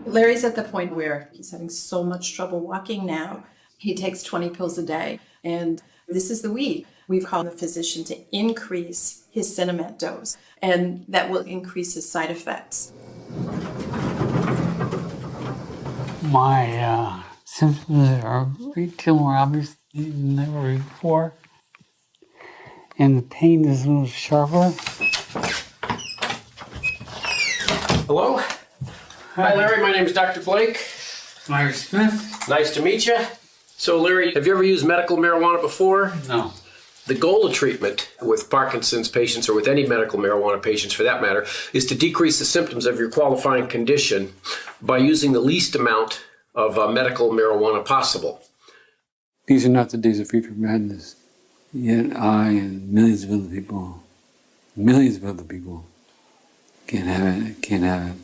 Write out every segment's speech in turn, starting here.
Larry's at the point where he's having so much trouble walking now. He takes 20 pills a day, and this is the weed. We've called the physician to increase his Cinemet dose, and that will increase his side effects. My symptoms are way more obvious than ever before, and the pain is a little sharper. Hello? Hi, Larry. My name is Dr. Blake. Larry Smith? Nice to meet you. So, Larry, have you ever used medical marijuana before? No. The goal of treatment with Parkinson's patients, or with any medical marijuana patients for that matter, is to decrease the symptoms of your qualifying condition by using the least amount of medical marijuana possible. These are not the days of future madness. Yet I and millions of other people can't have it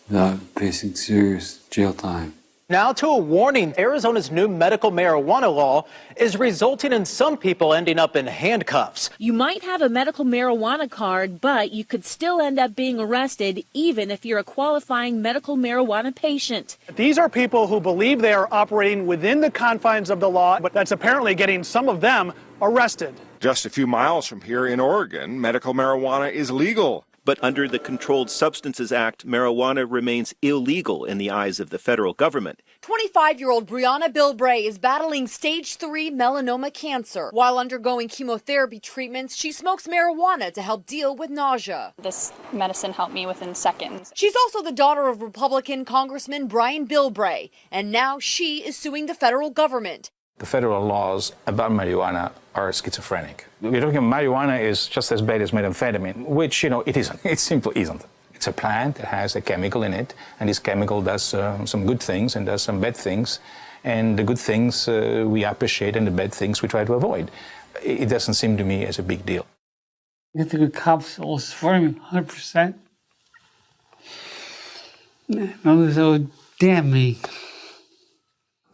without facing serious jail time. Now to a warning. Arizona's new medical marijuana law is resulting in some people ending up in handcuffs. You might have a medical marijuana card, but you could still end up being arrested even if you're a qualifying medical marijuana patient. These are people who believe they are operating within the confines of the law, but that's apparently getting some of them arrested. Just a few miles from here in Oregon, medical marijuana is legal. But under the Controlled Substances Act, marijuana remains illegal in the eyes of the federal government. 25-year-old Brianna Bilbray is battling stage 3 melanoma cancer. While undergoing chemotherapy treatments, she smokes marijuana to help deal with nausea. This medicine helped me within seconds. She's also the daughter of Republican Congressman Brian Bilbray, and now she is suing the federal government. The federal laws about marijuana are schizophrenic. We're talking marijuana is just as bad as methamphetamine, which, it isn't. It simply isn't. It's a plant that has a chemical in it, and this chemical does some good things and does some bad things. And the good things we appreciate, and the bad things we try to avoid. It doesn't seem to me as a big deal. Get the good cops all for me, 100%. No, so damn me.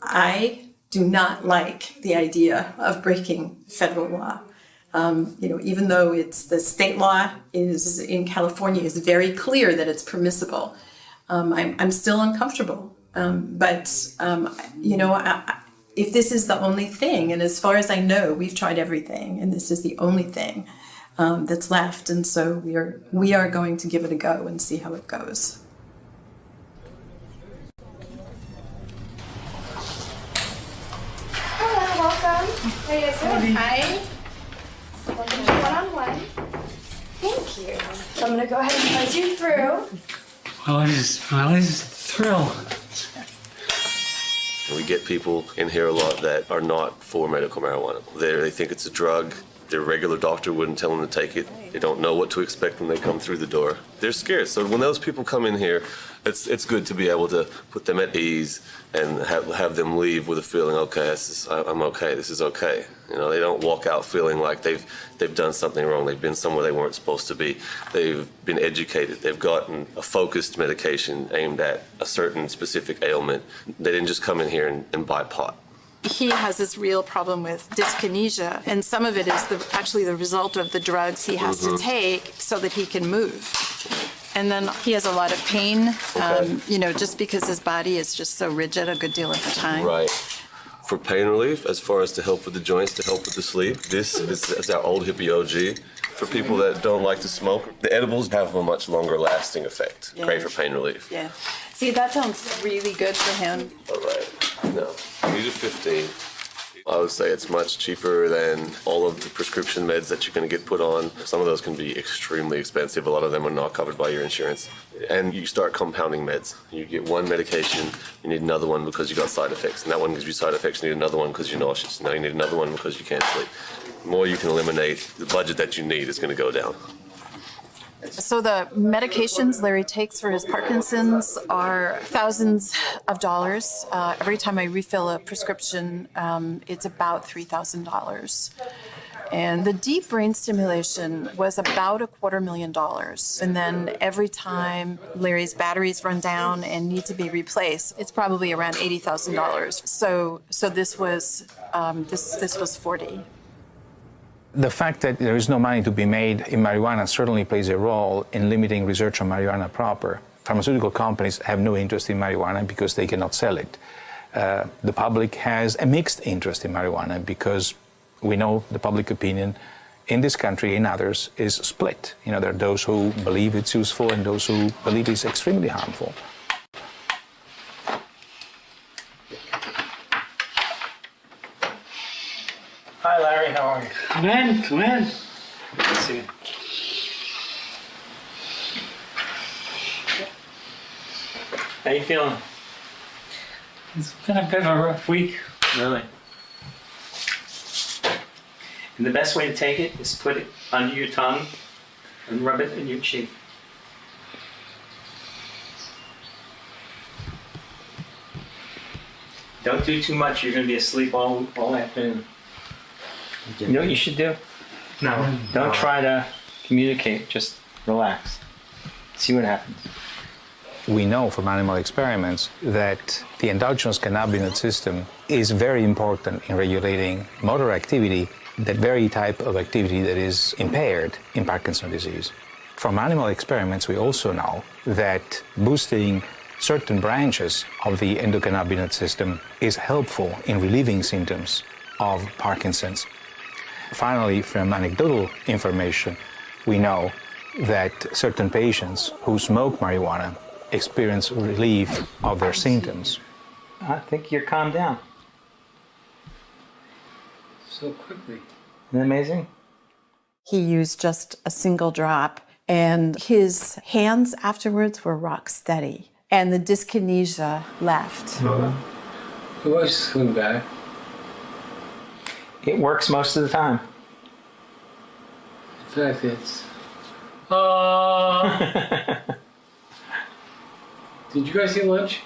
I do not like the idea of breaking federal law. Even though it's the state law is in California is very clear that it's permissible, I'm still uncomfortable. If this is the only thing, and as far as I know, we've tried everything, and this is the only thing that's left, and so we are going to give it a go and see how it goes. Welcome. How are you doing? Hi. Welcome to one-on-one. Thank you. So I'm going to go ahead and buzz you through. Well, I just thrilled. We get people in here a lot that are not for medical marijuana. They think it's a drug. Their regular doctor wouldn't tell them to take it. They don't know what to expect when they come through the door. They're scared. So when those people come in here, it's good to be able to put them at ease and have them leave with a feeling, okay, I'm okay, this is okay. They don't walk out feeling like they've done something wrong. They've been somewhere they weren't supposed to be. They've been educated. They've gotten a focused medication aimed at a certain specific ailment. They didn't just come in here and buy pot. He has this real problem with dyskinesia, and some of it is actually the result of the drugs he has to take so that he can move. And then he has a lot of pain, just because his body is just so rigid a good deal of the time. Right. For pain relief, as far as to help with the joints, to help with the sleep, this is our old hippie OG. For people that don't like to smoke, the edibles have a much longer lasting effect. Yeah. Great for pain relief. Yeah. See, that sounds really good for him. All right. No, these are 15. I would say it's much cheaper than all of the prescription meds that you're going to get put on. Some of those can be extremely expensive. A lot of them are not covered by your insurance. And you start compounding meds. You get one medication, you need another one because you got side effects. And that one gives you side effects, you need another one because you're nauseous. Now you need another one because you can't sleep. The more you can eliminate, the budget that you need is going to go down. So the medications Larry takes for his Parkinson's are thousands of dollars. Every time I refill a prescription, it's about $3,000. And the deep brain stimulation was about $250,000. And then every time Larry's batteries run down and need to be replaced, it's probably around $80,000. So this was $40,000. The fact that there is no money to be made in marijuana certainly plays a role in limiting research on marijuana proper. pharmaceutical companies have no interest in marijuana because they cannot sell it. The public has a mixed interest in marijuana because we know the public opinion in this country and others is split. You know, there are those who believe it's useful and those who believe it's extremely harmful. Hi, Larry. How are you? Come in, come in. Good to see you. How you feeling? It's been a bit of a rough week. Really? And the best way to take it is put it under your tongue and rub it in your cheek. Don't do too much. You're going to be asleep all afternoon. You know what you should do? No. Don't try to communicate. Just relax. See what happens. We know from animal experiments that the endogenous cannabinoid system is very important in regulating motor activity, that very type of activity that is impaired in Parkinson's disease. From animal experiments, we also know that boosting certain branches of the endocannabinoid system is helpful in relieving symptoms of Parkinson's. Finally, from anecdotal information, we know that certain patients who smoke marijuana experience relief of their symptoms. I think you're calmed down. So quickly. Isn't that amazing? He used just a single drop, and his hands afterwards were rock steady, and the dyskinesia left. The voice is coming back. It works most of the time. In fact, it's... Did you guys eat lunch?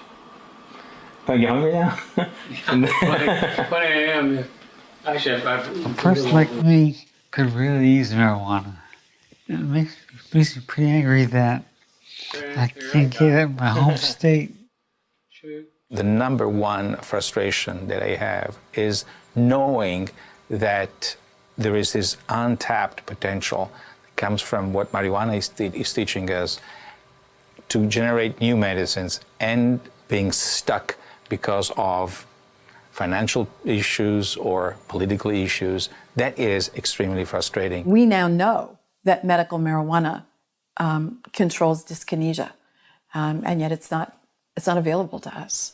Are you hungry now? 20 a.m. Actually, a person like me could really use marijuana. It makes me pretty angry that I can't get it in my home state. The number one frustration that I have is knowing that there is this untapped potential that comes from what marijuana is teaching us to generate new medicines and being stuck because of financial issues or political issues. That is extremely frustrating. We now know that medical marijuana controls dyskinesia, and yet it's not available to us.